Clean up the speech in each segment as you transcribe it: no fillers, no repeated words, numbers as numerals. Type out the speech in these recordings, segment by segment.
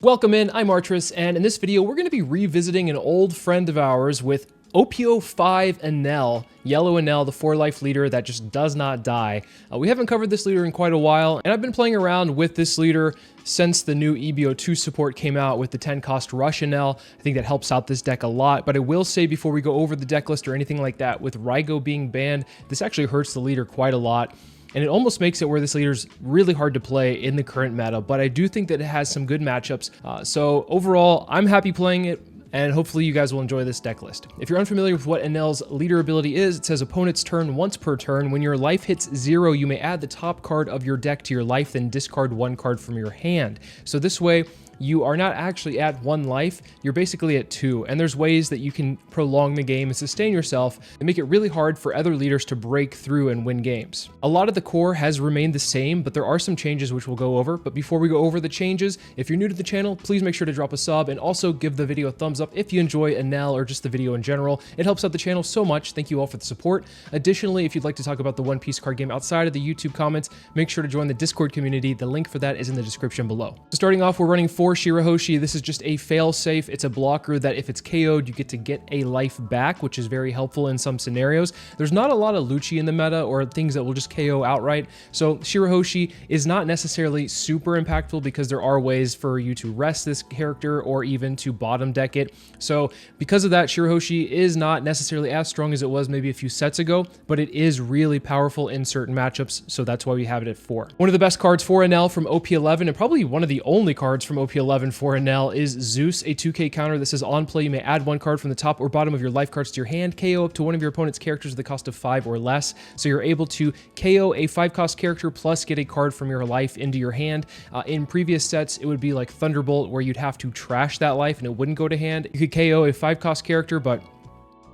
Welcome in, I'm Artris, and in this video we're going to be revisiting an old friend of ours with OPO5 Enel, Yellow Enel, the 4-life leader that just does not die. We haven't covered this leader in quite a while, and I've been playing around with this leader since the new EBO2 support came out with the 10-cost Rush Enel. I think that helps out this deck a lot, but I will say before we go over the deck list or anything like that, with Raigo being banned, this actually hurts the leader quite a lot. And it almost makes it where this leader's really hard to play in the current meta, but I do think that it has some good matchups. So overall, I'm happy playing it, and hopefully you guys will enjoy this deck list. If you're unfamiliar with what Enel's leader ability is, it says opponent's turn once per turn. When your life hits 0, you may add the top card of your deck to your life, then discard one card from your hand. So this way, you are not actually at 1 life, you're basically at 2, and there's ways that you can prolong the game and sustain yourself and make it really hard for other leaders to break through and win games. A lot of the core has remained the same, but there are some changes which we'll go over. But before we go over the changes, if you're new to the channel, please make sure to drop a sub and also give the video a thumbs up if you enjoy Enel or just the video in general. It helps out the channel so much. Thank you all for the support. Additionally, if you'd like to talk about the One Piece card game outside of the YouTube comments, make sure to join the Discord community. The link for that is in the description below. So starting off, we're running 4 Shirahoshi. This is just a fail-safe. It's a blocker that if it's KO'd, you get to get a life back, which is very helpful in some scenarios. There's not a lot of Lucci in the meta or things that will just KO outright. So Shirahoshi is not necessarily super impactful because there are ways for you to rest this character or even to bottom deck it. So because of that, Shirahoshi is not necessarily as strong as it was maybe a few sets ago, but it is really powerful in certain matchups. So that's why we have it at 4. One of the best cards for Enel from OP11, and probably one of the only cards from OP11 for Enel, is Zeus, a 2K counter that says on play you may add 1 card from the top or bottom of your life cards to your hand, KO up to one of your opponent's characters at the cost of 5 or less. So you're able to KO a 5-cost character plus get a card from your life into your hand. In previous sets, it would be like Thunderbolt where you'd have to trash that life and it wouldn't go to hand. You could KO a 5-cost character, but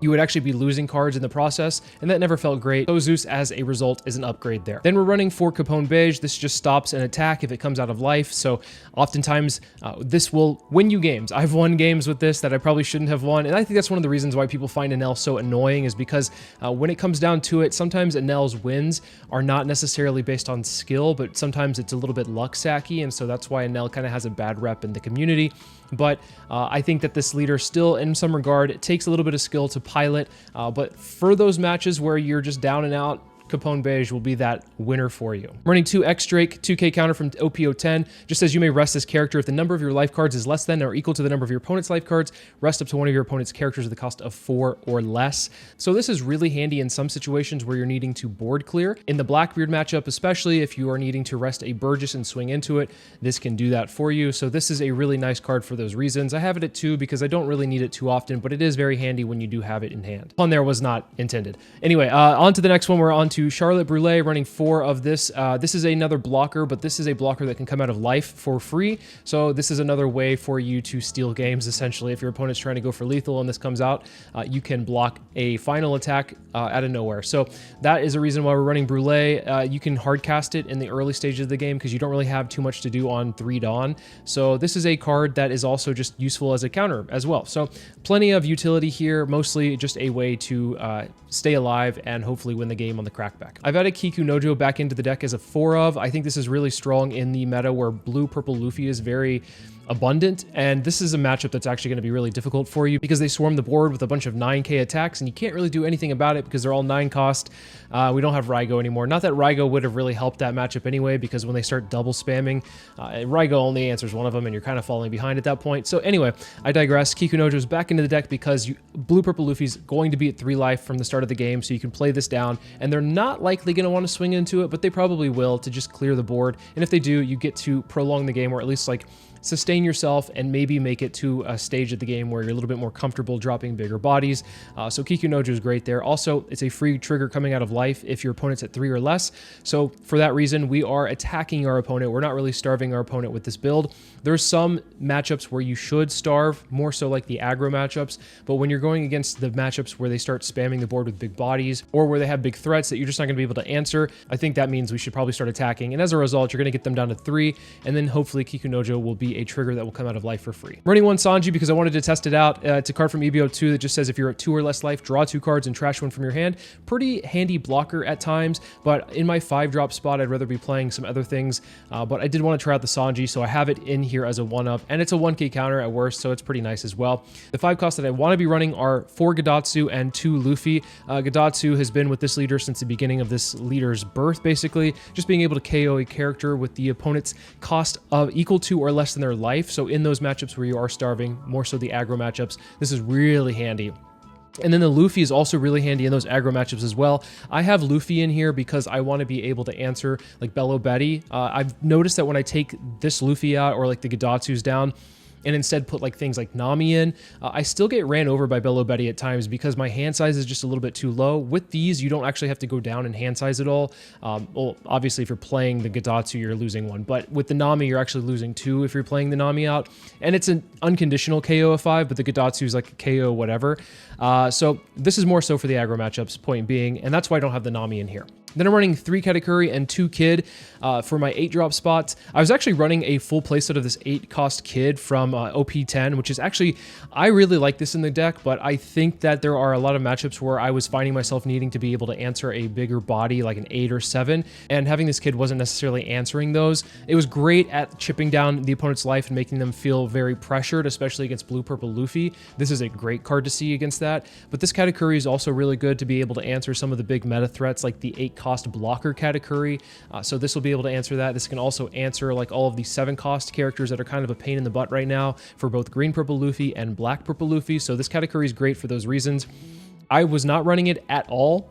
you would actually be losing cards in the process, and that never felt great. So Zeus, as a result, is an upgrade there. Then we're running 4 Capone Beige. This just stops an attack if it comes out of life, so oftentimes this will win you games. I've won games with this that I probably shouldn't have won, and I think that's one of the reasons why people find Enel so annoying, is because when it comes down to it, sometimes Enel's wins are not necessarily based on skill, but sometimes it's a little bit luck-sacky, and so that's why Enel kind of has a bad rep in the community. But I think that this leader still, in some regard, it takes a little bit of skill to pilot, but for those matches where you're just down and out, Capone Beige will be that winner for you. Running 2 X-Drake, 2K counter from OPO10, just says you may rest this character if the number of your life cards is less than or equal to the number of your opponent's life cards. Rest up to one of your opponent's characters at the cost of 4 or less. So this is really handy in some situations where you're needing to board clear. In the Blackbeard matchup, especially if you are needing to rest a Burgess and swing into it, this can do that for you. So this is a really nice card for those reasons. I have it at 2 because I don't really need it too often, but it is very handy when you do have it in hand. Pun there was not intended. Anyway, on to the next one. We're on to Charlotte Brule, running 4 of this. This is another blocker, but this is a blocker that can come out of life for free. So this is another way for you to steal games, essentially. If your opponent's trying to go for lethal and this comes out, you can block a final attack out of nowhere. So that is a reason why we're running Brule. You can hard cast it in the early stages of the game because you don't really have too much to do on 3 Dawn. So this is a card that is also just useful as a counter as well. So plenty of utility here, mostly just a way to stay alive and hopefully win the game on the crackback. I've added Kiku Nojo back into the deck as a 4 of. I think this is really strong in the meta where blue-purple Luffy is very abundant, and this is a matchup that's actually going to be really difficult for you because they swarm the board with a bunch of 9k attacks and you can't really do anything about it because they're all 9 cost. We don't have Raigo anymore. Not that Raigo would have really helped that matchup anyway, because when they start double spamming, Raigo only answers one of them and you're kind of falling behind at that point. So anyway, I digress. Kiku Nojo is back into the deck because blue-purple Luffy's going to be at 3 life from the start of the game, so you can play this down, and they're not likely going to want to swing into it, but they probably will to just clear the board. And if they do, you get to prolong the game, or at least like sustain yourself and maybe make it to a stage of the game where you're a little bit more comfortable dropping bigger bodies. So Kiku Nojo is great there. Also, it's a free trigger coming out of life if your opponent's at 3 or less. So for that reason, we are attacking our opponent. We're not really starving our opponent with this build. There's some matchups where you should starve, more so like the aggro matchups, but when you're going against the matchups where they start spamming the board with big bodies or where they have big threats that you're just not going to be able to answer, I think that means we should probably start attacking. And as a result, you're going to get them down to 3, and then hopefully Kiku Nojo will be be a trigger that will come out of life for free. Running one Sanji because I wanted to test it out. It's a card from EBO 2 that just says if you're at 2 or less life, draw 2 cards and trash one from your hand. Pretty handy blocker at times, but in my 5-drop spot, I'd rather be playing some other things, but I did want to try out the Sanji, so I have it in here as a 1-up, and it's a 1k counter at worst, so it's pretty nice as well. The 5 costs that I want to be running are 4 Gadatsu and 2 Luffy. Gadatsu has been with this leader since the beginning of this leader's birth, basically, just being able to KO a character with the opponent's cost of equal to or less than their life. So in those matchups where you are starving, more so the aggro matchups, this is really handy. And then the Luffy is also really handy in those aggro matchups as well. I have Luffy in here because I want to be able to answer like Bello Betty. I've noticed that when I take this Luffy out or like the Gadatsu's down, and instead put like things like Nami in, I still get ran over by Bello Betty at times because my hand size is just a little bit too low. With these, you don't actually have to go down in hand size at all. Well, obviously if you're playing the Gadatsu, you're losing 1, but with the Nami, you're actually losing 2 if you're playing the Nami out. And it's an unconditional KO of 5, but the Gadatsu is like a KO whatever. So this is more so for the aggro matchups, point being, and that's why I don't have the Nami in here. Then I'm running 3 Katakuri and 2 Kid for my 8-drop spots. I was actually running a full playset of this 8-cost Kid from OP10, which is actually, I really like this in the deck, but I think that there are a lot of matchups where I was finding myself needing to be able to answer a bigger body, like an 8 or 7, and having this Kid wasn't necessarily answering those. It was great at chipping down the opponent's life and making them feel very pressured, especially against Blue-Purple Luffy. This is a great card to see against that, but this Katakuri is also really good to be able to answer some of the big meta threats, like the 8-cost blocker Katakuri. So this will be able to answer that. This can also answer like all of the 7-cost characters that are kind of a pain in the butt right now for both Green Purple Luffy and Black Purple Luffy. So this Katakuri is great for those reasons. I was not running it at all,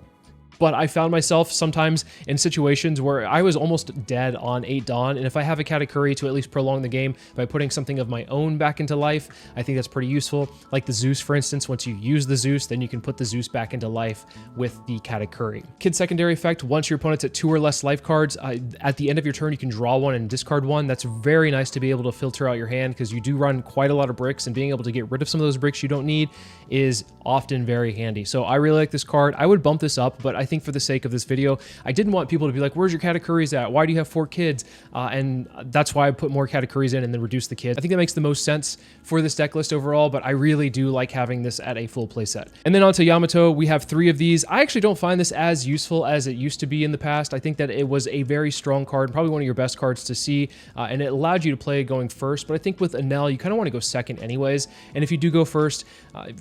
but I found myself sometimes in situations where I was almost dead on 8 Dawn, and if I have a Katakuri to at least prolong the game by putting something of my own back into life, I think that's pretty useful. Like the Zeus, for instance, once you use the Zeus, then you can put the Zeus back into life with the Katakuri. Kid secondary effect, once your opponent's at 2 or less life cards, at the end of your turn, you can draw 1 and discard 1. That's very nice to be able to filter out your hand because you do run quite a lot of bricks, and being able to get rid of some of those bricks you don't need is often very handy. So I really like this card. I would bump this up, but I think for the sake of this video, I didn't want people to be like, where's your Katakuris at? Why do you have 4 kids? And that's why I put more Katakuris in and then reduce the kids. I think that makes the most sense for this deck list overall, but I really do like having this at a full playset. And then on to Yamato, we have 3 of these. I actually don't find this as useful as it used to be in the past. I think that it was a very strong card, probably one of your best cards to see, and it allowed you to play going first, but I think with Enel, you kind of want to go second anyways, and if you do go first,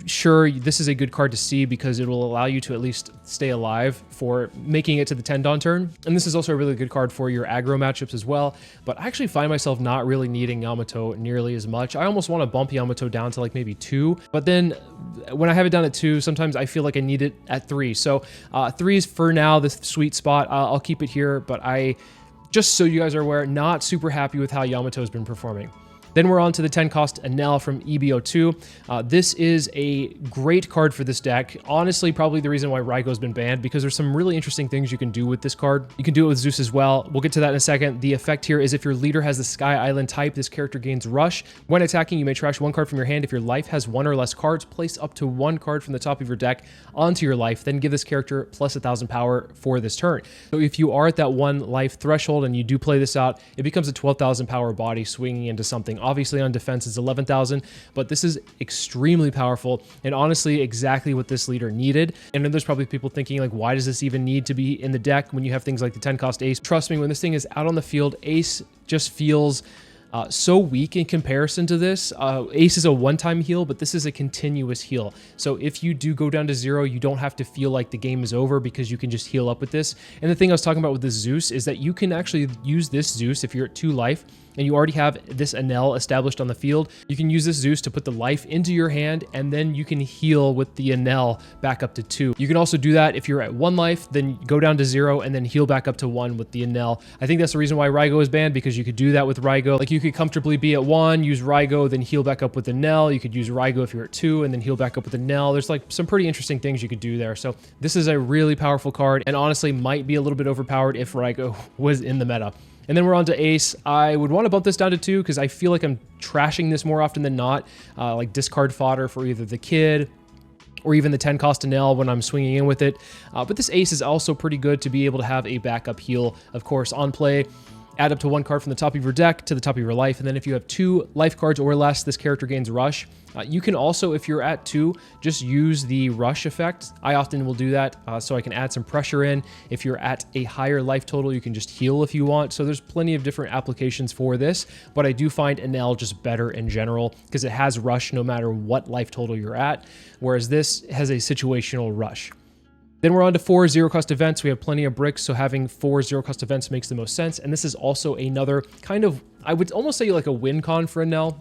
sure, this is a good card to see because it will allow you to at least stay alive for making it to the 10 Dawn turn, and this is also a really good card for your aggro matchups as well, but I actually find myself not really needing Yamato nearly as much. I almost want to bump Yamato down to like maybe 2, but then when I have it down at 2, sometimes I feel like I need it at 3, so 3 is for now the sweet spot. I'll keep it here, but just so you guys are aware, not super happy with how Yamato has been performing. Then we're on to the 10 cost Enel from EBO2. This is a great card for this deck. Honestly, probably the reason why Raigo's been banned, because there's some really interesting things you can do with this card. You can do it with Zeus as well. We'll get to that in a second. The effect here is if your leader has the Sky Island type, this character gains Rush. When attacking, you may trash 1 card from your hand. If your life has 1 or less cards, place up to 1 card from the top of your deck onto your life, then give this character plus 1,000 power for this turn. So if you are at that 1 life threshold and you do play this out, it becomes a 12,000 power body swinging into something. Obviously on defense it's 11,000, but this is extremely powerful and honestly exactly what this leader needed. And then there's probably people thinking like, why does this even need to be in the deck when you have things like the 10 cost Ace? Trust me, when this thing is out on the field, Ace just feels so weak in comparison to this. Ace is a one-time heal, but this is a continuous heal. So if you do go down to 0, you don't have to feel like the game is over because you can just heal up with this. And the thing I was talking about with this Zeus is that you can actually use this Zeus if you're at 2 life and you already have this Enel established on the field. You can use this Zeus to put the life into your hand, and then you can heal with the Enel back up to 2. You can also do that if you're at 1 life, then go down to 0 and then heal back up to 1 with the Enel. I think that's the reason why Raigo is banned, because you could do that with Raigo. Like you could comfortably be at 1, use Raigo, then heal back up with Enel. You could use Raigo if you're at 2 and then heal back up with Enel. There's like some pretty interesting things you could do there. So this is a really powerful card and honestly might be a little bit overpowered if Raigo was in the meta. And then we're on to Ace. I would want to bump this down to 2 because I feel like I'm trashing this more often than not, like discard fodder for either the Kid or even the 10 cost Enel when I'm swinging in with it. But this Ace is also pretty good to be able to have a backup heal, of course, on play. add up to 1 card from the top of your deck to the top of your life. And then if you have 2 life cards or less, this character gains Rush. You can also, if you're at 2, just use the Rush effect. I often will do that so I can add some pressure in. If you're at a higher life total, you can just heal if you want. So there's plenty of different applications for this, but I do find Enel just better in general because it has Rush no matter what life total you're at, whereas this has a situational Rush. Then we're on to 4 zero-cost events. We have plenty of bricks, so having 4 zero-cost events makes the most sense. And this is also another kind of, I would almost say like a win con for Enel.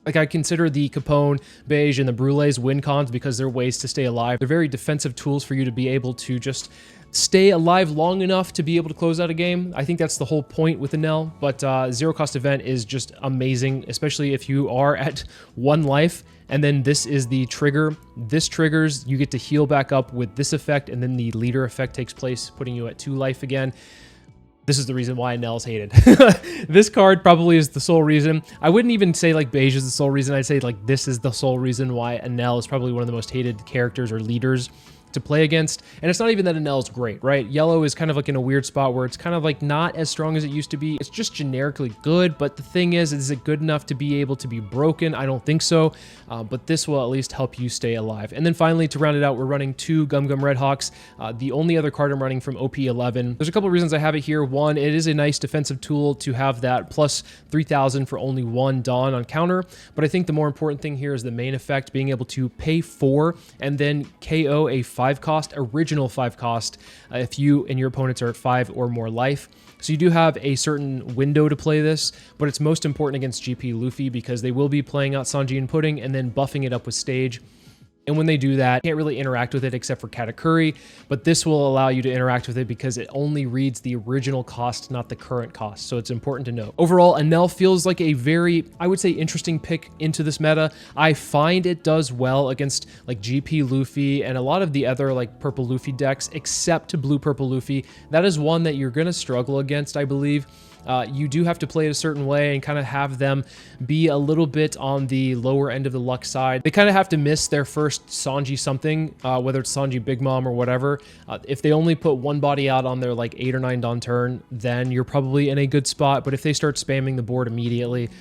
Like I consider the Capone, Beige, and the Brules win cons because they're ways to stay alive. They're very defensive tools for you to be able to just stay alive long enough to be able to close out a game. I think that's the whole point with Enel, but zero cost event is just amazing, especially if you are at 1 life, and then this is the trigger. This triggers, you get to heal back up with this effect, and then the leader effect takes place, putting you at 2 life again. This is the reason why Enel's hated. This card probably is the sole reason. I wouldn't even say like Beige is the sole reason. I'd say like this is the sole reason why Enel is probably one of the most hated characters or leaders to play against. And it's not even that Enel's great, right? Yellow is kind of like in a weird spot where it's kind of like not as strong as it used to be. It's just generically good, but the thing is it good enough to be able to be broken? I don't think so, but this will at least help you stay alive. And then finally, to round it out, we're running 2 Gum Gum Red Hawks, the only other card I'm running from OP11. There's a couple of reasons I have it here. One, it is a nice defensive tool to have that plus 3,000 for only 1 Dawn on counter, but I think the more important thing here is the main effect, being able to pay 4 and then KO a 5 cost, original 5 cost, if you and your opponents are at 5 or more life. So you do have a certain window to play this, but it's most important against GP Luffy because they will be playing out Sanji and Pudding and then buffing it up with Stage. And when they do that, you can't really interact with it except for Katakuri, but this will allow you to interact with it because it only reads the original cost, not the current cost. So it's important to note. Overall, Enel feels like a very, I would say, interesting pick into this meta. I find it does well against like GP Luffy and a lot of the other like purple Luffy decks, except blue purple Luffy. That is one that you're going to struggle against, I believe. You do have to play it a certain way and kind of have them be a little bit on the lower end of the luck side. They kind of have to miss their first Sanji something, whether it's Sanji Big Mom or whatever. If they only put 1 body out on their like 8 or 9 Dawn turn, then you're probably in a good spot. But if they start spamming the board immediately,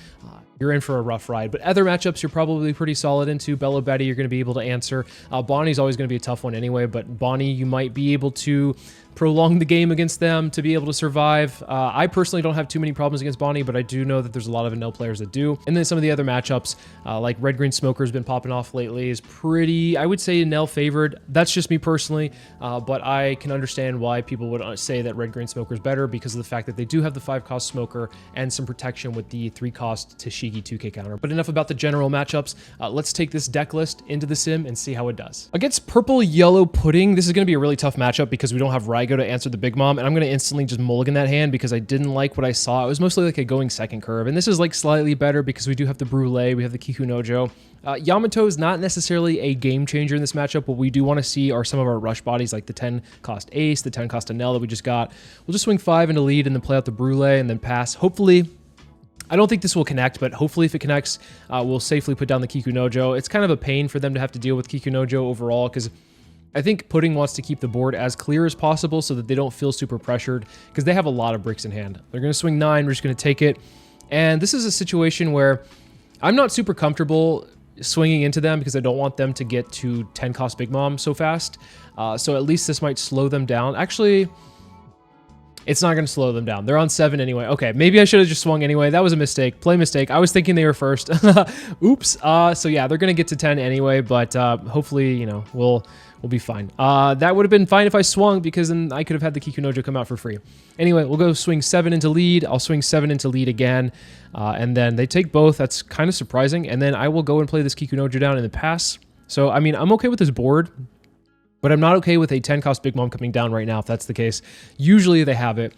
you're in for a rough ride. But other matchups you're probably pretty solid into. Bello Betty, you're going to be able to answer. Bonnie's always going to be a tough one anyway, but Bonnie, you might be able to prolong the game against them to be able to survive. I personally don't have too many problems against Bonnie, but I do know that there's a lot of Enel players that do. And then some of the other matchups, like Red Green Smoker's been popping off lately, is pretty, I would say, Enel favored. That's just me personally, but I can understand why people would say that Red Green Smoker's better because of the fact that they do have the 5 cost Smoker and some protection with the 3 cost Tashigi 2k counter. But enough about the general matchups. Let's take this deck list into the sim and see how it does. Against Purple Yellow Pudding, this is going to be a really tough matchup because we don't have Raigo to answer the Big Mom, and I'm going to instantly just mulligan that hand because I didn't like what I saw. It was mostly like a going second curve, and this is like slightly better because we do have the Brule, we have the Kikunojo. Yamato is not necessarily a game changer in this matchup. What we do want to see are some of our rush bodies like the 10 cost Ace, the 10 cost Enel that we just got. We'll just swing 5 into lead and then play out the Brule and then pass. Hopefully, I don't think this will connect, but hopefully if it connects, we'll safely put down the Kikunojo. It's kind of a pain for them to have to deal with Kikunojo overall because I think Pudding wants to keep the board as clear as possible so that they don't feel super pressured because they have a lot of bricks in hand. They're going to swing 9. We're just going to take it. And this is a situation where I'm not super comfortable swinging into them because I don't want them to get to 10 cost Big Mom so fast. So at least this might slow them down. Actually, it's not going to slow them down. They're on 7 anyway. Okay, maybe I should have just swung anyway. That was a mistake. Play mistake. I was thinking they were first. Oops. So yeah, they're going to get to 10 anyway, but hopefully, you know, we'll be fine. That would have been fine if I swung because then I could have had the Kikunojo come out for free. Anyway, we'll go swing 7 into lead. I'll swing 7 into lead again. And then they take both. That's kind of surprising. And then I will go and play this Kikunojo down in the pass. So, I mean, I'm okay with this board, but I'm not okay with a 10 cost Big Mom coming down right now if that's the case. Usually they have it.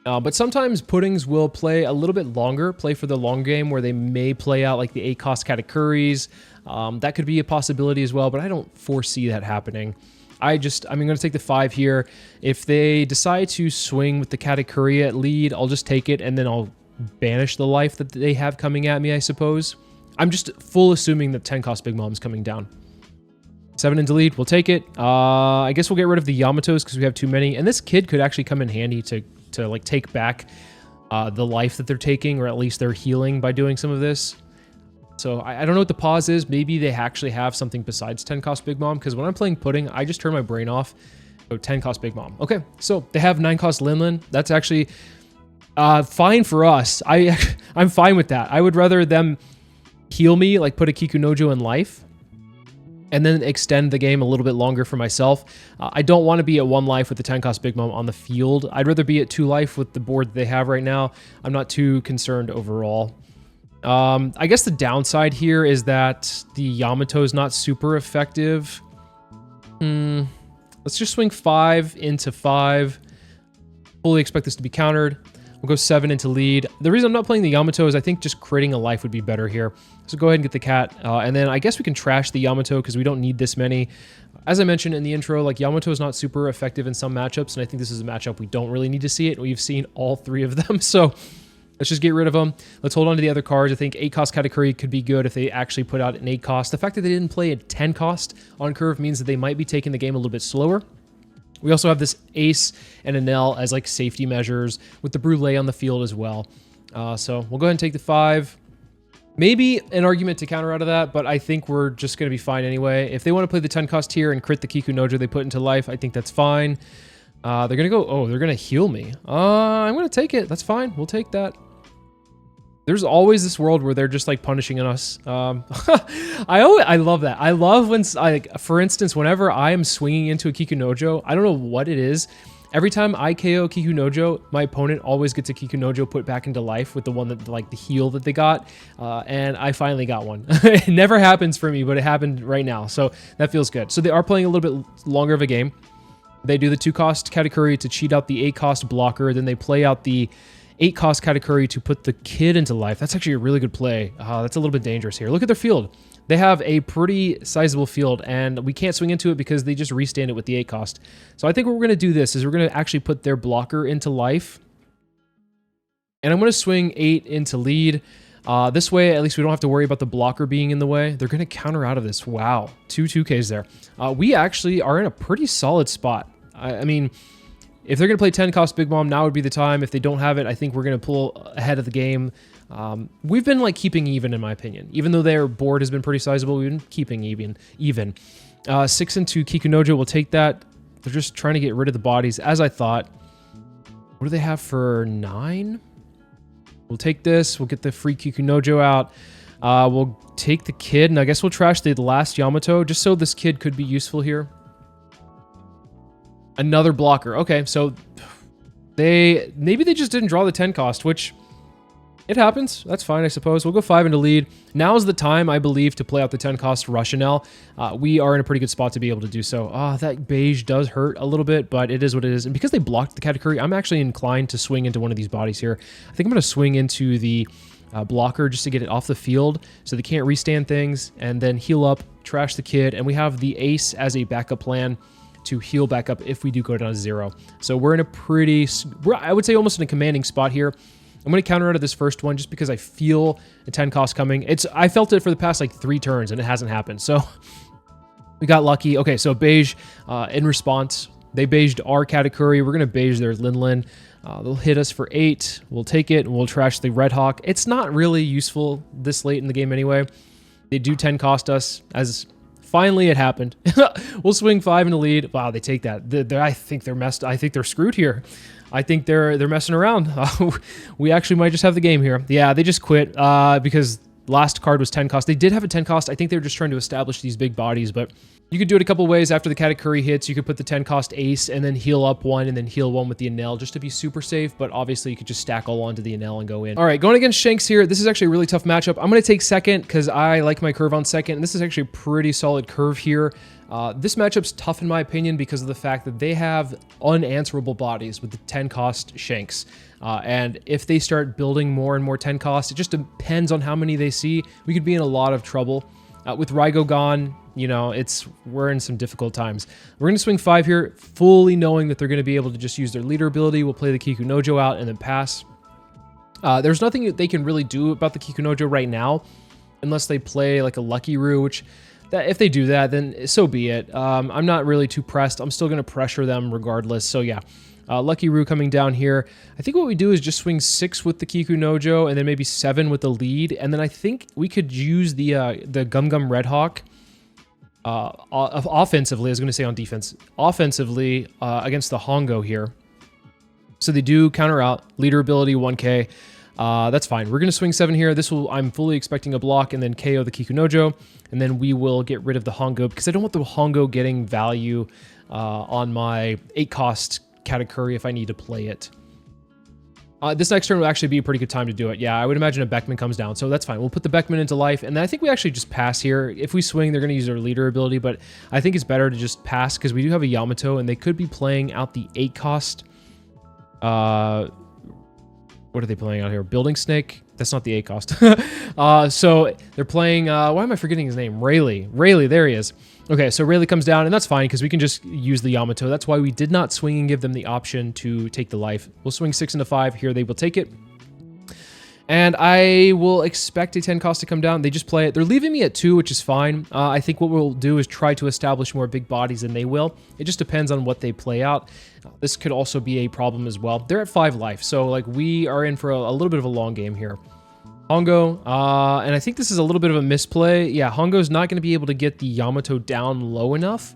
But sometimes Puddings will play a little bit longer, play for the long game where they may play out like the 8 cost Katakuris. That could be a possibility as well, but I don't foresee that happening. I'm going to take the 5 here. If they decide to swing with the Katakuri at lead, I'll just take it and then I'll banish the life that they have coming at me, I suppose. I'm just full assuming that 10 cost Big Mom's coming down. 7 into lead, we'll take it. I guess we'll get rid of the Yamatos because we have too many. And this kid could actually come in handy to like take back the life that they're taking, or at least they're healing by doing some of this. So I don't know what the pause is. Maybe they actually have something besides 10 cost Big Mom, because when I'm playing Pudding, I just turn my brain off. So 10 cost Big Mom. Okay, so they have 9 cost Lin Lin. That's actually fine for us. I'm fine with that. I would rather them heal me, like put a Kikunojo in life, and then extend the game a little bit longer for myself. I don't want to be at 1 life with the 10 cost Big Mom on the field. I'd rather be at 2 life with the board that they have right now. I'm not too concerned overall. I guess the downside here is that the Yamato is not super effective. Let's just swing 5 into 5. Fully expect this to be countered. We'll go 7 into lead. The reason I'm not playing the Yamato is I think just critting a life would be better here. So go ahead and get the cat. And then I guess we can trash the Yamato because we don't need this many. As I mentioned in the intro, like Yamato is not super effective in some matchups, and I think this is a matchup we don't really need to see it. We've seen all 3 of them, so let's just get rid of them. Let's hold on to the other cards. I think 8 cost Katakuri could be good if they actually put out an 8 cost. The fact that they didn't play a 10 cost on curve means that they might be taking the game a little bit slower. We also have this Ace and Enel as like safety measures with the Brûlée on the field as well. So we'll go ahead and take the 5. Maybe an argument to counter out of that, but I think we're just going to be fine anyway. If they want to play the 10 cost here and crit the Kikunojo they put into life, I think that's fine. They're going to go, oh, they're going to heal me. I'm going to take it. That's fine. We'll take that. There's always this world where they're just like punishing us. I love that. I love when, like, for instance, whenever I am swinging into a Kikunojo, I don't know what it is. Every time I KO Kikunojo, my opponent always gets a Kikunojo put back into life with the one that, like, the heal that they got. And I finally got one. It never happens for me, but it happened right now. So that feels good. So they are playing a little bit longer of a game. They do the 2 cost Katakuri to cheat out the 8 cost blocker. Then they play out the 8 cost Katakuri to put the kid into life. That's actually a really good play. That's a little bit dangerous here. Look at their field. They have a pretty sizable field, and we can't swing into it because they just restand it with the 8 cost. So I think what we're going to do this is we're going to actually put their blocker into life. And I'm going to swing 8 into lead. This way, at least we don't have to worry about the blocker being in the way. They're going to counter out of this. Wow. 2 2Ks there. We actually are in a pretty solid spot. I mean, if they're going to play 10 cost Big Mom, now would be the time. If they don't have it, I think we're going to pull ahead of the game. We've been like keeping even, in my opinion. Even though their board has been pretty sizable, we've been keeping even. 6 into Kikunojo, we'll take that. They're just trying to get rid of the bodies, as I thought. What do they have for 9? We'll take this. We'll get the free Kikunojo out. We'll take the kid, and I guess we'll trash the last Yamato, just so this kid could be useful here. Another blocker. Okay, so maybe they just didn't draw the 10 cost, which it happens. That's fine, I suppose. We'll go 5 into lead. Now's the time, I believe, to play out the 10 cost rush Enel. We are in a pretty good spot to be able to do so. That beige does hurt a little bit, but it is what it is. And because they blocked the Katakuri, I'm actually inclined to swing into one of these bodies here. I think I'm going to swing into the blocker just to get it off the field so they can't restand things, and then heal up, trash the kid, and we have the Ace as a backup plan to heal back up if we do go down to 0. So we're in a pretty, I would say almost in a commanding spot here. I'm going to counter out of this first one just because I feel a 10 cost coming. I felt it for the past like 3 turns and it hasn't happened. So we got lucky. Okay, so beige in response. They beiged our Katakuri. We're going to beige their Lin Lin. They'll hit us for 8. We'll take it and we'll trash the Red Hawk. It's not really useful this late in the game anyway. They do 10 cost us as... Finally, it happened. We'll swing 5 in the lead. Wow, they take that. I think they're messed. I think they're screwed here. I think they're messing around. We actually might just have the game here. Yeah, they just quit because last card was 10 cost. They did have a 10 cost. I think they were just trying to establish these big bodies, but you could do it a couple ways. After the Katakuri hits, you could put the 10 cost Ace and then heal up 1 and then heal 1 with the Enel just to be super safe, but obviously you could just stack all onto the Enel and go in. All right, going against Shanks here. This is actually a really tough matchup. I'm going to take second because I like my curve on second, and this is actually a pretty solid curve here. This matchup's tough in my opinion because of the fact that they have unanswerable bodies with the 10 cost Shanks. And if they start building more and more 10 cost, it just depends on how many they see. We could be in a lot of trouble. With Raigo gone, you know, we're in some difficult times. We're going to swing 5 here, fully knowing that they're going to be able to just use their leader ability. We'll play the Kikunojo out and then pass. There's nothing that they can really do about the Kikunojo right now, unless they play like a Lucky Roo, which if they do that, then so be it. I'm not really too pressed. I'm still going to pressure them regardless. So yeah, Lucky Roo coming down here. I think what we do is just swing 6 with the Kiku Nojo, and then maybe 7 with the lead. And then I think we could use the Gum Gum Red Hawk offensively. I was going to say on defense. Offensively against the Hongo here. So they do counter out. Leader ability 1k. That's fine. We're going to swing 7 here. I'm fully expecting a block and then KO the Kiku Nojo. And then we will get rid of the Hongo because I don't want the Hongo getting value on my 8 cost Katakuri if I need to play it. This next turn will actually be a pretty good time to do it. Yeah, I would imagine a Beckman comes down, so that's fine. We'll put the Beckman into life, and then I think we actually just pass here. If we swing, they're going to use their leader ability, but I think it's better to just pass because we do have a Yamato, and they could be playing out the 8 cost. What are they playing out here? Building Snake? That's not the 8 cost. So they're playing, why am I forgetting his name? Rayleigh. Rayleigh, there he is. Okay, so Rayleigh comes down, and that's fine because we can just use the Yamato. That's why we did not swing and give them the option to take the life. We'll swing 6 into 5. Here they will take it. And I will expect a 10 cost to come down. They just play it. They're leaving me at 2, which is fine. I think what we'll do is try to establish more big bodies than they will. It just depends on what they play out. This could also be a problem as well. They're at 5 life, so like we are in for a little bit of a long game here. Hongo, and I think this is a little bit of a misplay. Yeah, Hongo's not going to be able to get the Yamato down low enough.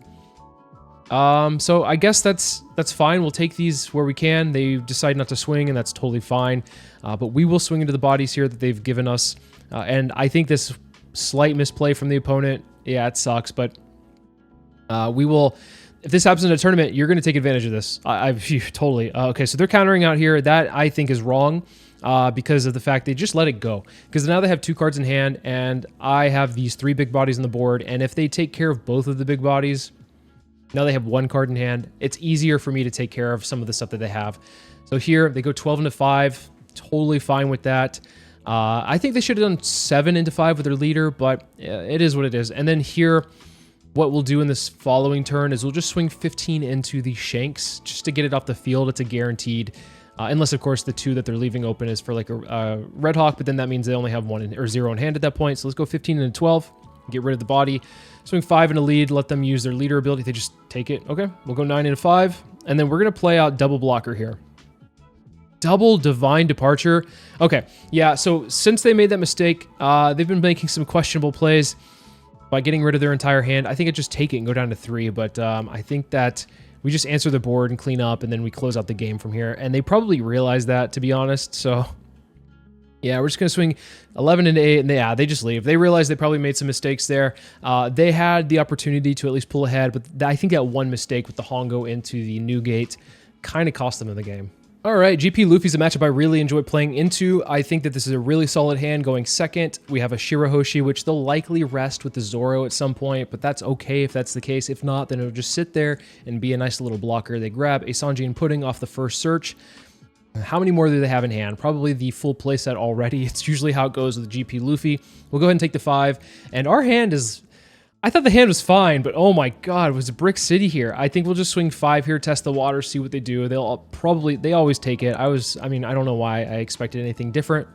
So I guess that's fine. We'll take these where we can. They decide not to swing, and that's totally fine. But we will swing into the bodies here that they've given us. And I think this slight misplay from the opponent, yeah, it sucks. But we will, if this happens in a tournament, you're going to take advantage of this. Totally. Okay, so they're countering out here. That I think is wrong. Because of the fact they just let it go. Because now they have 2 cards in hand, and I have these 3 big bodies on the board. And if they take care of both of the big bodies, now they have 1 card in hand. It's easier for me to take care of some of the stuff that they have. So here, they go 12 into 5. Totally fine with that. I think they should have done 7 into 5 with their leader, but it is what it is. And then here, what we'll do in this following turn is we'll just swing 15 into the Shanks just to get it off the field. It's a guaranteed. Unless, of course, the 2 that they're leaving open is for like a Red Hawk, but then that means they only have 1 or 0 in hand at that point. So let's go 15 into 12. Get rid of the body. Swing 5 in a lead. Let them use their leader ability. They just take it. Okay, we'll go 9 into 5. And then we're going to play out double blocker here. Double Divine Departure. Okay, yeah, so since they made that mistake, they've been making some questionable plays by getting rid of their entire hand. I think I just take it and go down to 3, but I think that we just answer the board and clean up, and then we close out the game from here. And they probably realize that, to be honest, so yeah, we're just going to swing 11 into 8, and they just leave. They realize they probably made some mistakes there. They had the opportunity to at least pull ahead, but I think that one mistake with the Hongo into the new gate kind of cost them in the game. All right, GP Luffy's a matchup I really enjoy playing into. I think that this is a really solid hand going second. We have a Shirahoshi, which they'll likely rest with the Zoro at some point, but that's okay if that's the case. If not, then it'll just sit there and be a nice little blocker. They grab a Sanji and Pudding off the first search. How many more do they have in hand? Probably the full playset already. It's usually how it goes with GP Luffy. We'll go ahead and take the 5. And our hand is... I thought the hand was fine, but oh my god, it was a Brick City here. I think we'll just swing 5 here, test the water, see what they do. They always take it. I mean, I don't know why I expected anything different.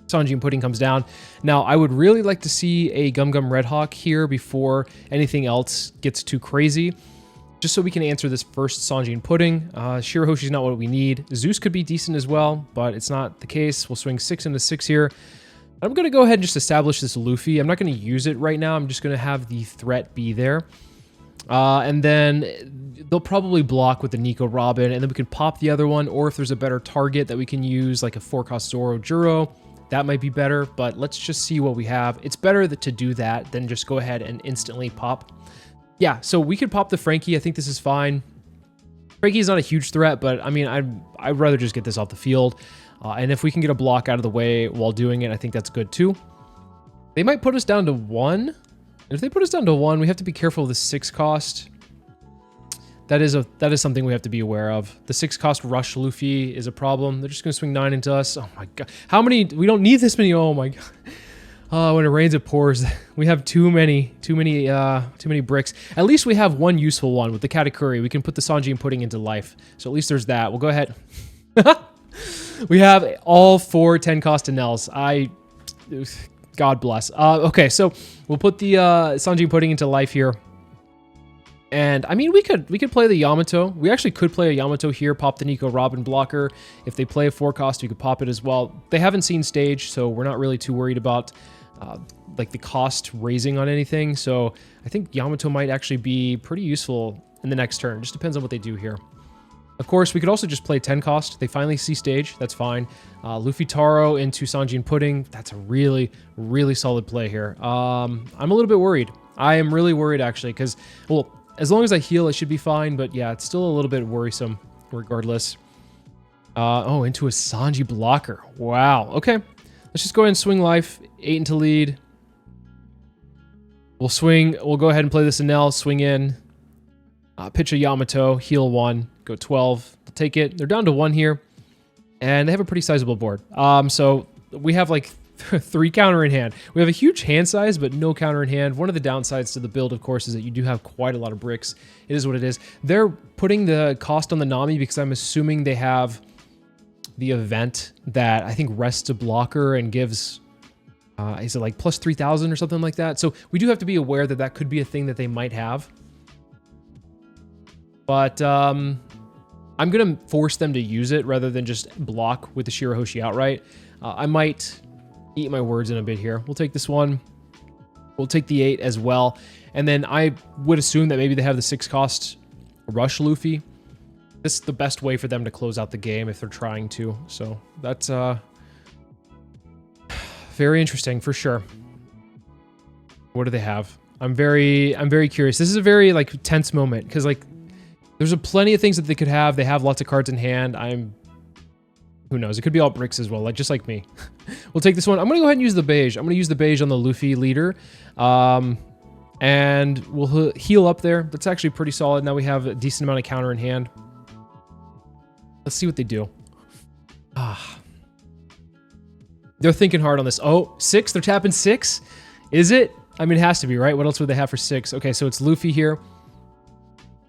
Sanji and Pudding comes down. Now, I would really like to see a Gum Gum Red Hawk here before anything else gets too crazy. Just so we can answer this first Sanji and Pudding. Shirahoshi's not what we need. Zeus could be decent as well, but it's not the case. We'll swing 6 into 6 here. I'm going to go ahead and just establish this Luffy. I'm not going to use it right now. I'm just going to have the threat be there. And then they'll probably block with the Nico Robin, and then we can pop the other one, or if there's a better target that we can use, like a 4-cost Zoro Juro, that might be better, but let's just see what we have. It's better to do that than just go ahead and instantly pop. Yeah, so we could pop the Frankie. I think this is fine. Frankie's not a huge threat, but I mean, I'd rather just get this off the field. And if we can get a block out of the way while doing it, I think that's good too. They might put us down to 1. And if they put us down to 1, we have to be careful of the 6 cost. That is something we have to be aware of. The 6 cost rush Luffy is a problem. They're just going to swing 9 into us. Oh my god. How many? We don't need this many. Oh my god. When it rains, it pours. We have too many bricks. At least we have one useful one with the Katakuri. We can put the Sanji and Pudding into life. So at least there's that. We'll go ahead. We have all 4 10-cost Enels. God bless. Okay, so we'll put the Sanji and Pudding into life here. And I mean, we could play the Yamato. We actually could play a Yamato here, pop the Nico Robin blocker. If they play a 4-cost, we could pop it as well. They haven't seen stage, so we're not really too worried about like the cost raising on anything. So I think Yamato might actually be pretty useful in the next turn. Just depends on what they do here. Of course, we could also just play 10 cost. They finally see stage. That's fine. Luffy Taro into Sanji and Pudding. That's a really, really solid play here. I'm a little bit worried. I am really worried, actually, because, well, as long as I heal, I should be fine. But yeah, it's still a little bit worrisome regardless. Oh, into a Sanji blocker. Wow. Okay. Let's just go ahead and swing life. 8 into lead. We'll swing. We'll go ahead and play this Enel. Swing in. Pitch a Yamato. Heal 1. Go 12. They'll take it. They're down to 1 here. And they have a pretty sizable board. So we have like 3 counter in hand. We have a huge hand size, but no counter in hand. One of the downsides to the build, of course, is that you do have quite a lot of bricks. It is what it is. They're putting the cost on the Nami because I'm assuming they have the event that I think rests a blocker and gives, is it like plus 3,000 or something like that? So we do have to be aware that that could be a thing that they might have. But I'm going to force them to use it rather than just block with the Shirahoshi outright. I might eat my words in a bit here. We'll take this one. We'll take the 8 as well. And then I would assume that maybe they have the 6-cost rush Luffy. This is the best way for them to close out the game if they're trying to. So that's very interesting for sure. What do they have? I'm very curious. This is a very like tense moment because like there's plenty of things that they could have. They have lots of cards in hand. Who knows? It could be all bricks as well, like just like me. We'll take this one. I'm going to go ahead and use the beige. I'm going to use the beige on the Luffy leader. And we'll heal up there. That's actually pretty solid. Now we have a decent amount of counter in hand. Let's see what they do. They're thinking hard on this. Oh, 6? They're tapping 6? Is it? I mean, it has to be, right? What else would they have for 6? Okay, so it's Luffy here.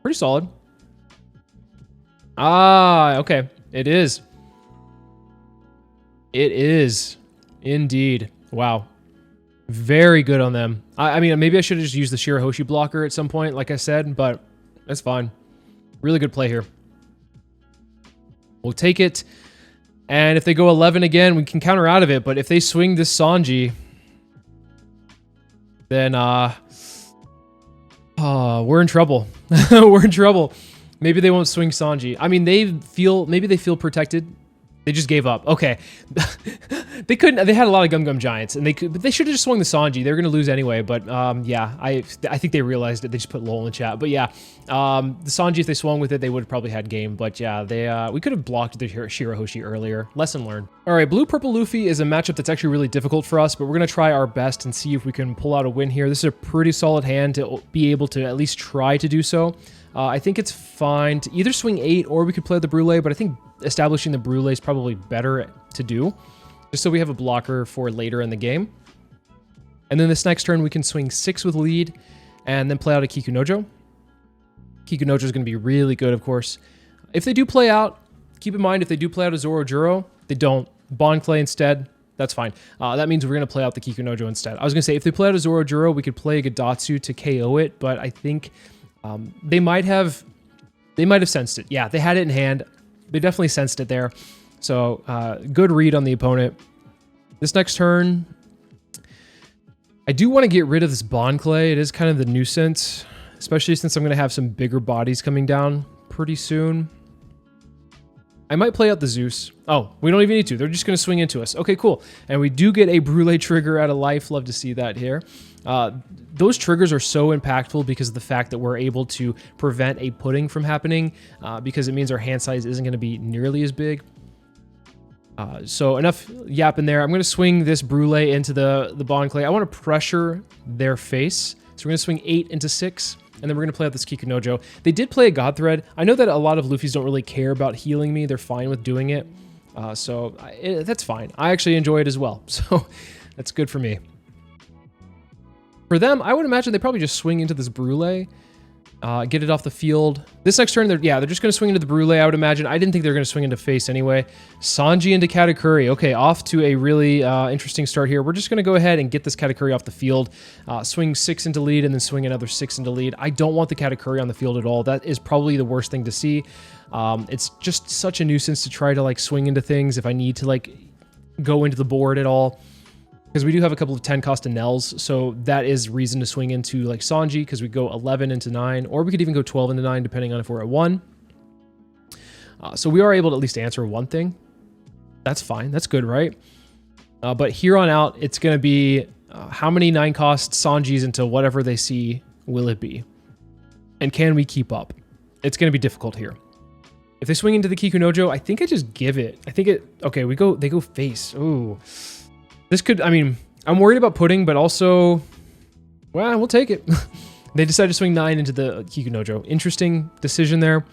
Pretty solid. Okay. It is. It is. Indeed. Wow. Very good on them. I mean, maybe I should have just used the Shirahoshi blocker at some point, like I said, but that's fine. Really good play here. We'll take it. And if they go 11 again, we can counter out of it. But if they swing this Sanji, then we're in trouble. We're in trouble. Maybe they won't swing Sanji. I mean, maybe they feel protected. They just gave up. Okay. They couldn't. They had a lot of Gum Giants, and but they should have just swung the Sanji. They were going to lose anyway, but yeah, I think they realized it. They just put lol in the chat. But yeah, the Sanji, if they swung with it, they would have probably had game. But yeah, we could have blocked the Shirahoshi earlier. Lesson learned. All right, Blue-Purple Luffy is a matchup that's actually really difficult for us, but we're going to try our best and see if we can pull out a win here. This is a pretty solid hand to be able to at least try to do so. I think it's fine to either swing 8 or we could play the Brûlée, but I think establishing the Brûlée is probably better to do, just so we have a blocker for later in the game. And then this next turn, we can swing 6 with lead and then play out a Kikunojo. Kikunojo is going to be really good, of course. If they do play out, keep in mind, if they do play out a Zoro, they don't. Bond Clay instead, that's fine. That means we're going to play out the Kikunojo instead. I was going to say, if they play out a Zoro, we could play a Gadatsu to KO it, but I think they might have sensed it. Yeah, they had it in hand. They definitely sensed it there. So good read on the opponent. This next turn, I do want to get rid of this Bond Clay. It is kind of the nuisance, especially since I'm going to have some bigger bodies coming down pretty soon. I might play out the Zeus. Oh, we don't even need to. They're just going to swing into us. Okay, cool. And we do get a Brûlée trigger out of life. Love to see that here. Those triggers are so impactful because of the fact that we're able to prevent a pudding from happening because it means our hand size isn't going to be nearly as big. So enough yapping there. I'm going to swing this Brûlée into the Bond Clay. I want to pressure their face. So we're going to swing 8 into 6. And then we're going to play out this Kikunojo. They did play a God Thread. I know that a lot of Luffys don't really care about healing me. They're fine with doing it. So that's fine. I actually enjoy it as well. So that's good for me. For them, I would imagine they probably just swing into this Brûlée. Get it off the field. This next turn, they're just going to swing into the Brule, I would imagine. I didn't think they were going to swing into face anyway. Sanji into Katakuri. Okay, off to a really interesting start here. We're just going to go ahead and get this Katakuri off the field. Swing 6 into lead and then swing another 6 into lead. I don't want the Katakuri on the field at all. That is probably the worst thing to see. It's just such a nuisance to try to like swing into things if I need to like go into the board at all. Because we do have a couple of 10 cost Enels, so that is reason to swing into like Sanji, because we go 11 into 9, or we could even go 12 into 9, depending on if we're at 1. So we are able to at least answer one thing. That's fine. That's good, right? But here on out, it's going to be how many 9 cost Sanjis into whatever they see will it be? And can we keep up? It's going to be difficult here. If they swing into the Kikunojo, I think I just give it. I think it... Okay, they go face. Ooh. This could, I mean, I'm worried about pudding, but also, well, we'll take it. They decided to swing 9 into the Kikunojo. Interesting decision there.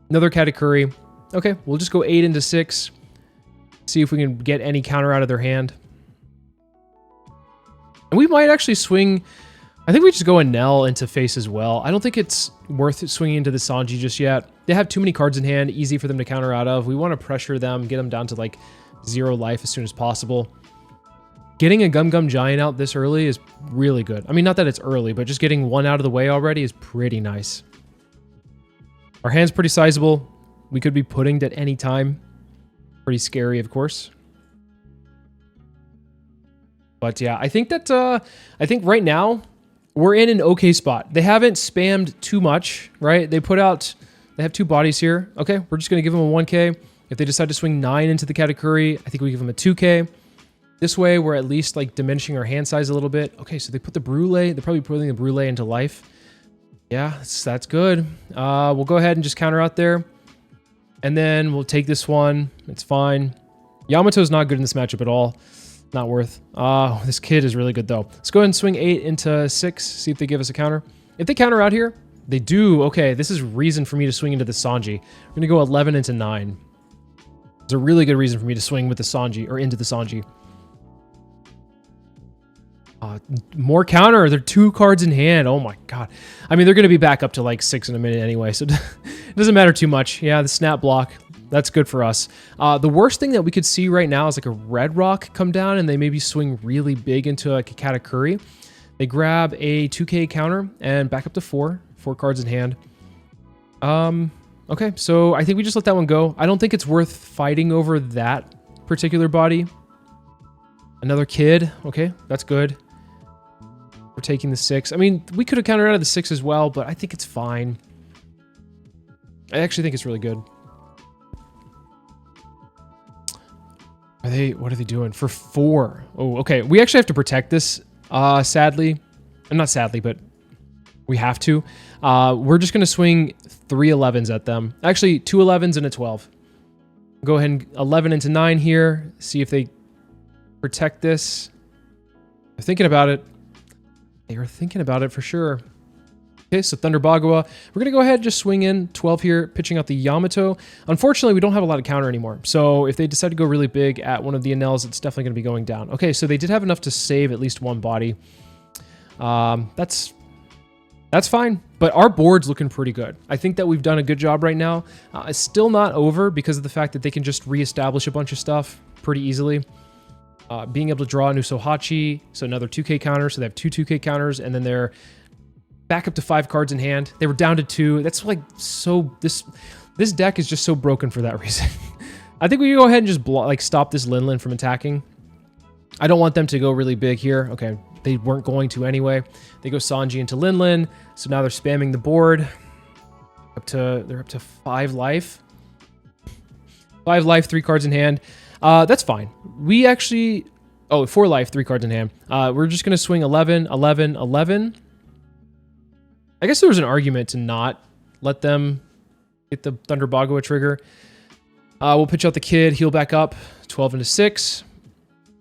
Another Katakuri. Okay, we'll just go 8 into 6. See if we can get any counter out of their hand. And we might actually swing, I think we just go Enel into face as well. I don't think it's worth swinging into the Sanji just yet. They have too many cards in hand, easy for them to counter out of. We want to pressure them, get them down to like 0 life as soon as possible. Getting a Gum Gum Giant out this early is really good. I mean, not that it's early, but just getting 1 out of the way already is pretty nice. Our hand's pretty sizable. We could be puddinged at any time. Pretty scary, of course. But yeah, I think that, I think right now, we're in an okay spot. They haven't spammed too much, right? They have 2 bodies here. Okay, we're just going to give them a 1k. If they decide to swing 9 into the Katakuri, I think we give them a 2k. This way, we're at least like diminishing our hand size a little bit. Okay, so they put the Brule. They're probably putting the Brule into life. Yeah, that's good. We'll go ahead and just counter out there. And then we'll take this one. It's fine. Yamato's not good in this matchup at all. Not worth. This kid is really good, though. Let's go ahead and swing 8 into 6. See if they give us a counter. If they counter out here, they do. Okay, this is reason for me to swing into the Sanji. We're going to go 11 into 9. It's a really good reason for me to swing with the Sanji, or into the Sanji. More counter. They're 2 cards in hand. Oh my god. I mean, they're going to be back up to like 6 in a minute anyway, so it doesn't matter too much. Yeah, the snap block. That's good for us. The worst thing that we could see right now is like a red rock come down and they maybe swing really big into like a Katakuri. They grab a 2k counter and back up to 4 cards in hand. Okay, so I think we just let that one go. I don't think it's worth fighting over that particular body. Another kid. Okay, that's good. We're taking the 6. I mean, we could have countered out of the 6 as well, but I think it's fine. I actually think it's really good. What are they doing? For 4. Oh, okay. We actually have to protect this, sadly. Not sadly, but we have to. We're just going to swing 3 11s at them. Actually, 2 11s and a 12. Go ahead and 11 into 9 here. See if they protect this. They're thinking about it. They are thinking about it for sure. Okay, so Thunder Bagua. We're going to go ahead and just swing in 12 here, pitching out the Yamato. Unfortunately, we don't have a lot of counter anymore. So if they decide to go really big at one of the Enels, it's definitely going to be going down. Okay, so they did have enough to save at least 1 body. That's fine, but our board's looking pretty good. I think that we've done a good job right now. It's still not over because of the fact that they can just reestablish a bunch of stuff pretty easily. Being able to draw a new Sohachi, so another 2k counter, so they have 2 2k counters, and then they're back up to 5 cards in hand. They were down to 2. That's like so... This deck is just so broken for that reason. I think we can go ahead and just stop this Linlin from attacking. I don't want them to go really big here. Okay, they weren't going to anyway. They go Sanji into Linlin, so now they're spamming the board. They're up to 5 life. 5 life, 3 cards in hand. That's fine. We actually... Oh, 4 life, 3 cards in hand. We're just going to swing 11, 11, 11. I guess there was an argument to not let them get the Thunder Bagua trigger. We'll pitch out the kid, heal back up, 12 into 6.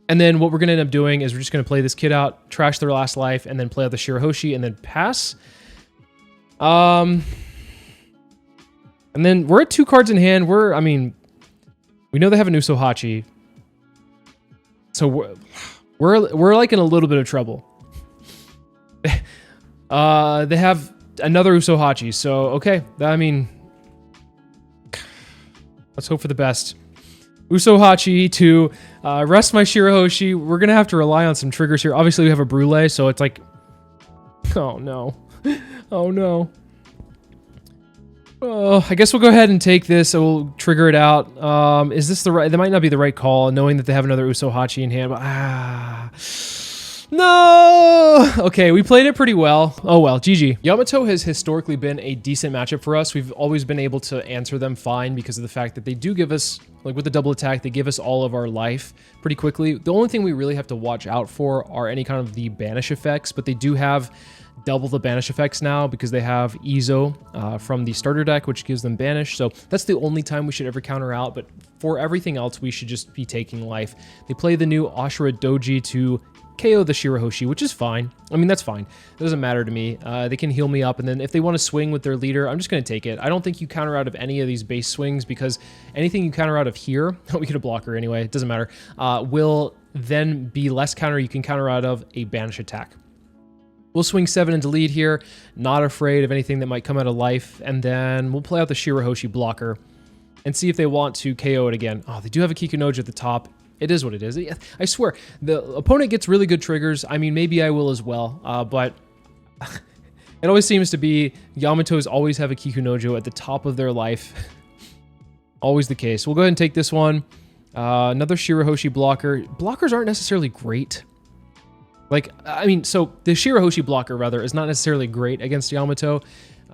And then what we're going to end up doing is we're just going to play this kid out, trash their last life, and then play out the Shirahoshi, and then pass. And then we're at 2 cards in hand. I mean... We know they have a new Sohachi. So we're like in a little bit of trouble. They have another Usohachi. So, okay. I mean, let's hope for the best. Usohachi to rest my Shirahoshi. We're going to have to rely on some triggers here. Obviously, we have a Brule, so it's like... Oh, no. Oh, no. Oh, I guess we'll go ahead and take this. So we'll trigger it out. Is this the right... That might not be the right call, knowing that they have another Usohachi in hand. But, no! Okay, we played it pretty well. Oh well, GG. Yamato has historically been a decent matchup for us. We've always been able to answer them fine because of the fact that they do give us, like with the double attack, they give us all of our life pretty quickly. The only thing we really have to watch out for are any kind of the banish effects, but they do have double the banish effects now because they have Izo from the starter deck, which gives them banish. So that's the only time we should ever counter out, but for everything else, we should just be taking life. They play the new Ashura Doji to KO the Shirahoshi, which is fine. I mean, that's fine. It doesn't matter to me. They can heal me up, and then if they want to swing with their leader, I'm just going to take it. I don't think you counter out of any of these base swings because anything you counter out of here, we get a blocker anyway, it doesn't matter, will then be less counter you can counter out of a banish attack. We'll swing 7 into lead here, not afraid of anything that might come out of life, and then we'll play out the Shirahoshi blocker and see if they want to KO it again. Oh, they do have a Kikunojo at the top. It is what it is. I swear, the opponent gets really good triggers. I mean, maybe I will as well, but it always seems to be Yamatos always have a Kikunojo at the top of their life. Always the case. We'll go ahead and take this one. Another Shirahoshi blocker. Blockers aren't necessarily great. Like, I mean, so the Shirahoshi blocker, rather, is not necessarily great against Yamato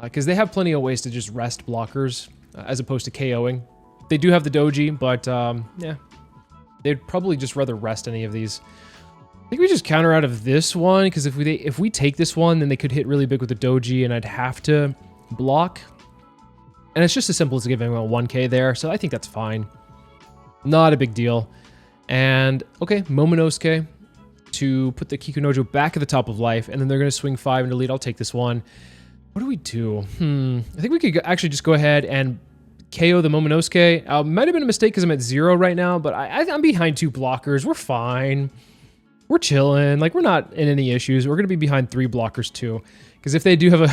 because they have plenty of ways to just rest blockers as opposed to KOing. They do have the Doji, but yeah. They'd probably just rather rest any of these. I think we just counter out of this one, because if we take this one, then they could hit really big with the Doji, and I'd have to block. And it's just as simple as giving them a 1k there, so I think that's fine. Not a big deal. And, okay, Momonosuke to put the Kikunojo back at the top of life, and then they're going to swing 5 into lead. I'll take this one. What do we do? I think we could actually just go ahead and KO the Momonosuke. Might have been a mistake because I'm at 0 right now, but I'm behind 2 blockers. We're fine. We're chilling. Like, we're not in any issues. We're going to be behind 3 blockers too, because if they do have a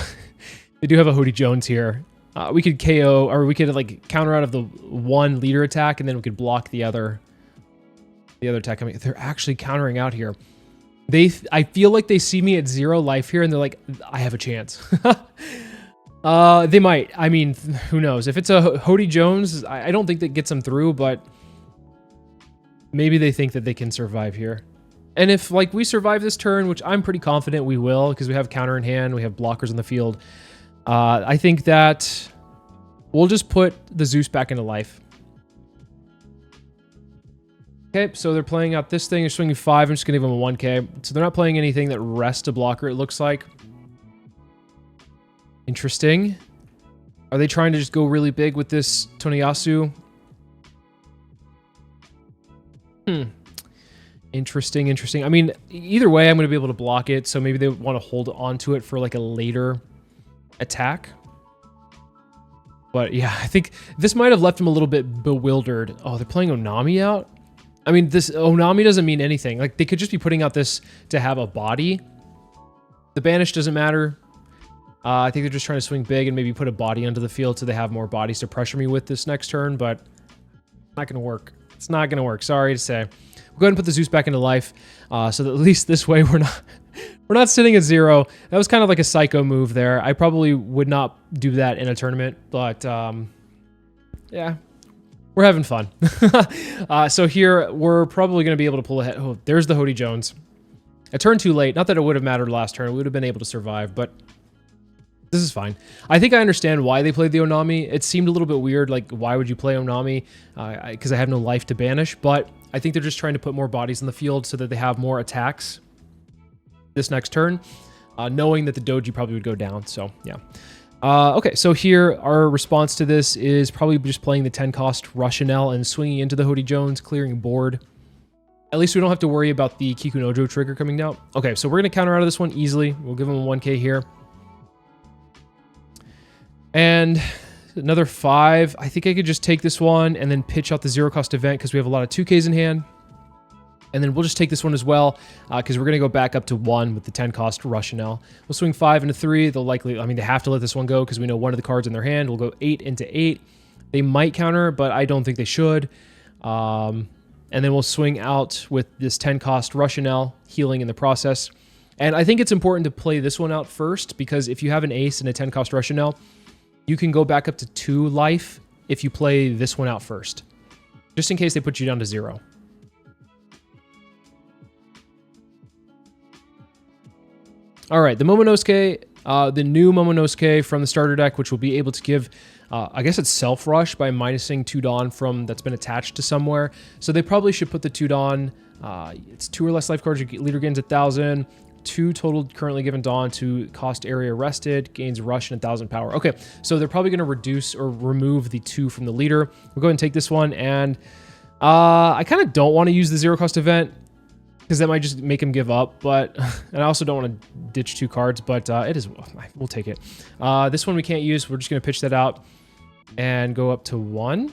Hody Jones here, we could KO, or we could like counter out of the one leader attack, and then we could block the other attack. I mean, they're actually countering out here. I feel like they see me at 0 life here, and they're like, I have a chance. They might. I mean, who knows? If it's a Hody Jones, I don't think that gets them through, but maybe they think that they can survive here. And if, like, we survive this turn, which I'm pretty confident we will, because we have counter in hand, we have blockers on the field, I think that we'll just put the Zeus back into life. Okay, so they're playing out this thing. They're swinging 5. I'm just going to give them a 1k. So they're not playing anything that rests a blocker, it looks like. Interesting. Are they trying to just go really big with this Toneyasu? Interesting. I mean, either way, I'm going to be able to block it, so maybe they want to hold on to it for like a later attack. But yeah, I think this might have left him a little bit bewildered. Oh, they're playing Onami out? I mean, this Onami doesn't mean anything. Like, they could just be putting out this to have a body. The banish doesn't matter. I think they're just trying to swing big and maybe put a body onto the field so they have more bodies to pressure me with this next turn, but it's not going to work. It's not going to work. Sorry to say. We'll go ahead and put the Zeus back into life, so that at least this way we're not sitting at 0. That was kind of like a psycho move there. I probably would not do that in a tournament, but yeah, we're having fun. So here we're probably going to be able to pull ahead. Oh, there's the Hody Jones. A turn too late. Not that it would have mattered last turn. We would have been able to survive, but this is fine. I think I understand why they played the Onami. It seemed a little bit weird, like, why would you play Onami? Because I have no life to banish, but I think they're just trying to put more bodies in the field so that they have more attacks this next turn, knowing that the Doji probably would go down, so yeah. Okay, so here, our response to this is probably just playing the 10-cost Rush Enel and swinging into the Hody Jones, clearing board. At least we don't have to worry about the Kikunojo trigger coming down. Okay, so we're going to counter out of this one easily. We'll give him a 1k here. And another 5. I think I could just take this one and then pitch out the 0-cost event because we have a lot of 2Ks in hand. And then we'll just take this one as well, because we're going to go back up to 1 with the 10 cost Rush Enel. We'll swing 5 into 3. They'll likely, I mean, they have to let this one go because we know one of the cards in their hand. We'll go 8 into 8. They might counter, but I don't think they should. And then we'll swing out with this 10 cost Rush Enel, healing in the process. And I think it's important to play this one out first, because if you have an ace and a 10 cost Rush Enel, you can go back up to 2 life if you play this one out first, just in case they put you down to 0. All right, the Momonosuke, the new Momonosuke from the starter deck, which will be able to give, I guess it's self-rush by minusing 2 Dawn from that's been attached to somewhere. So they probably should put the 2 Dawn, it's 2 or less life cards, your leader gains 1,000, 2 total currently given Dawn to cost area rested, gains rush and 1,000 power. Okay, so they're probably going to reduce or remove the 2 from the leader. We'll go ahead and take this one, and I kind of don't want to use the 0 cost event, because that might just make him give up, but and I also don't want to ditch 2 cards, but it is, we'll take it. This one we can't use, we're just going to pitch that out and go up to 1. Is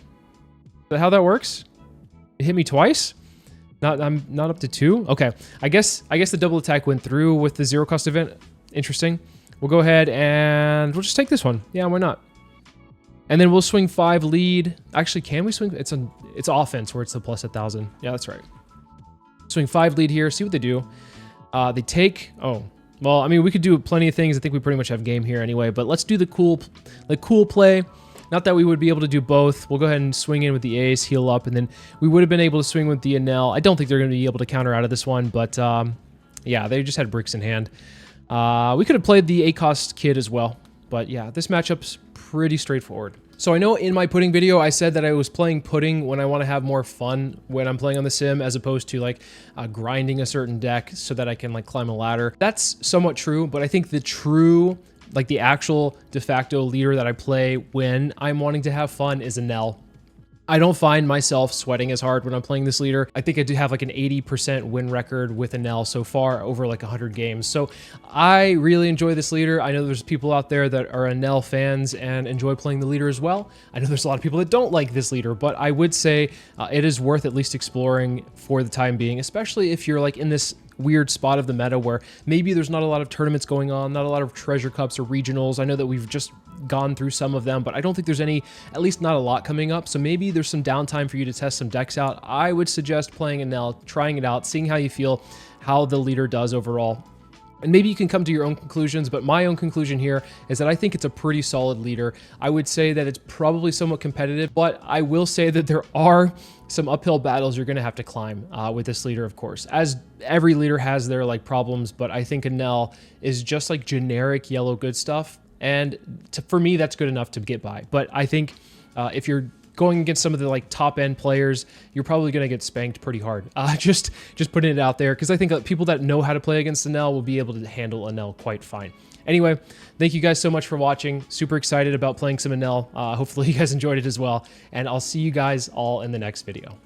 that how that works? It hit me twice? I'm not up to 2? Okay, I guess the double attack went through with the 0 cost event. Interesting. We'll go ahead and we'll just take this one. Yeah, why not? And then we'll swing 5 lead. Actually, can we swing? It's offense where it's the plus 1,000. Yeah, that's right. Swing 5 lead here, see what they do. They take, oh, well, I mean, we could do plenty of things. I think we pretty much have game here anyway, but let's do the cool play. Not that we would be able to do both. We'll go ahead and swing in with the ace, heal up, and then we would have been able to swing with the Enel. I don't think they're going to be able to counter out of this one, but yeah, they just had bricks in hand. We could have played the 8 cost kid as well, but yeah, this matchup's pretty straightforward. So I know in my pudding video, I said that I was playing pudding when I want to have more fun when I'm playing on the sim, as opposed to like grinding a certain deck so that I can like climb a ladder. That's somewhat true, but I think the true, like the actual de facto leader that I play when I'm wanting to have fun is Enel. I don't find myself sweating as hard when I'm playing this leader. I think I do have like an 80% win record with Enel so far over like 100 games. So I really enjoy this leader. I know there's people out there that are Enel fans and enjoy playing the leader as well. I know there's a lot of people that don't like this leader, but I would say it is worth at least exploring for the time being, especially if you're like in this weird spot of the meta where maybe there's not a lot of tournaments going on, not a lot of treasure cups or regionals. I know that we've just gone through some of them, but I don't think there's any, at least not a lot coming up. So maybe there's some downtime for you to test some decks out. I would suggest playing Enel, trying it out, seeing how you feel, how the leader does overall. And maybe you can come to your own conclusions, but my own conclusion here is that I think it's a pretty solid leader. I would say that it's probably somewhat competitive, but I will say that there are some uphill battles you're going to have to climb with this leader, of course. As every leader has their like problems, but I think Enel is just like generic yellow good stuff. And for me, that's good enough to get by. But I think if you're going against some of the like top end players, you're probably going to get spanked pretty hard. Just putting it out there, because I think people that know how to play against Enel will be able to handle Enel quite fine. Anyway, thank you guys so much for watching. Super excited about playing some Enel. Hopefully you guys enjoyed it as well. And I'll see you guys all in the next video.